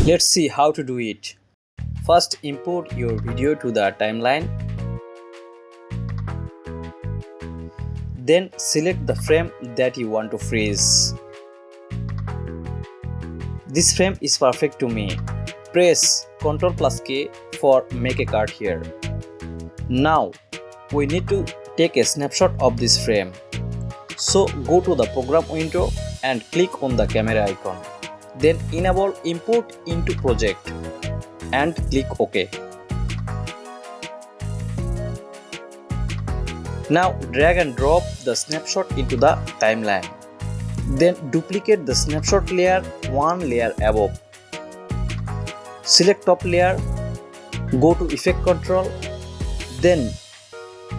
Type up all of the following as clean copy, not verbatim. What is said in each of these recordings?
Let's see how to do it. First, import your video to the timeline. Then select the frame that you want to freeze. This frame is perfect to me. Press Ctrl plus K for make a cut here. Now we need to take a snapshot of this frame. So go to the program window and click on the camera icon. Then enable import into project and click OK. Now drag and drop the snapshot into the timeline. Then duplicate the snapshot layer one layer above. Select top layer, go to effect control, then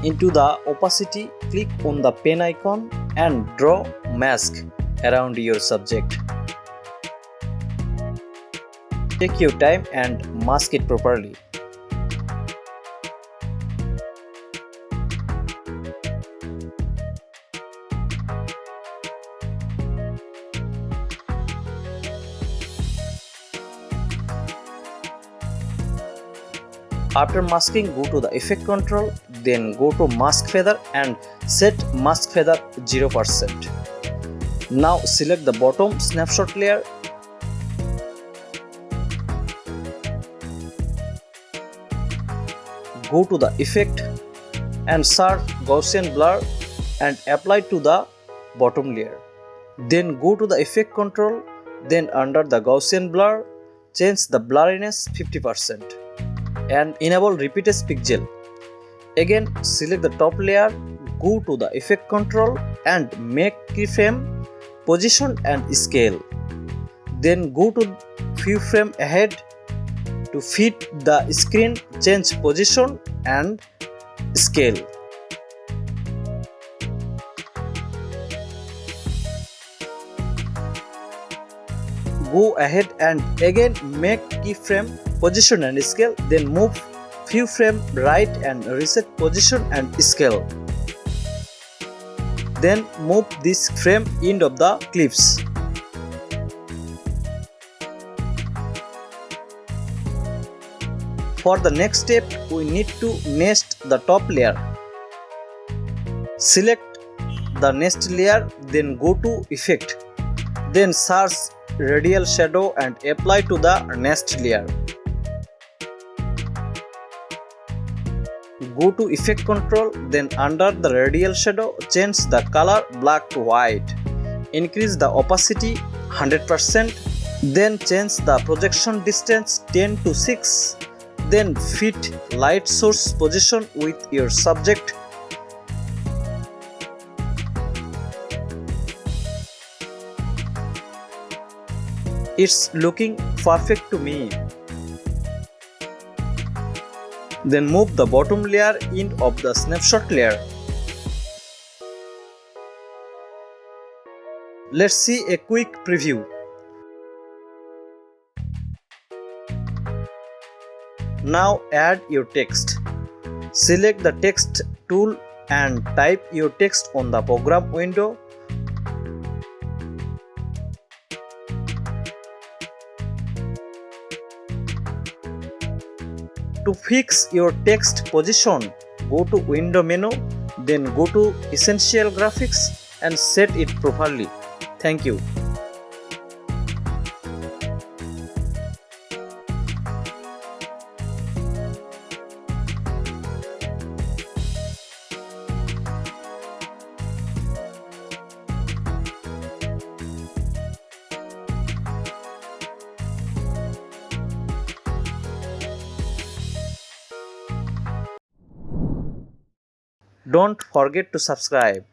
into the opacity click on the pen icon and draw mask around your subject. Take your time and mask it properly. After masking, go to the effect control, then go to mask feather and set mask feather 0%. Now select the bottom snapshot layer. Go to the effect and search Gaussian blur and apply to the bottom layer. Then go to the effect control, then under the Gaussian blur, change the blurriness 50% and enable repeat as pixel. Again select the top layer, go to the effect control and make keyframe, position and scale. Then go to few frame ahead to fit the screen, change position and scale. Go ahead and again make keyframe, position and scale, then move few frame right and reset position and scale. Then move this frame end of the clips. For the next step, we need to nest the top layer. Select the nest layer, then go to effect, then search radial shadow and apply to the nest layer. Go to effect control, then under the radial shadow change the color black to white. Increase the opacity 100%, then change the projection distance 10 to 6. Then fit light source position with your subject. It's looking perfect to me. Then move the bottom layer end of the snapshot layer. Let's see a quick preview. Now add your text. Select the text tool and type your text on the program window. To fix your text position, go to window menu, then go to essential graphics and set it properly. Thank you. Don't forget to subscribe.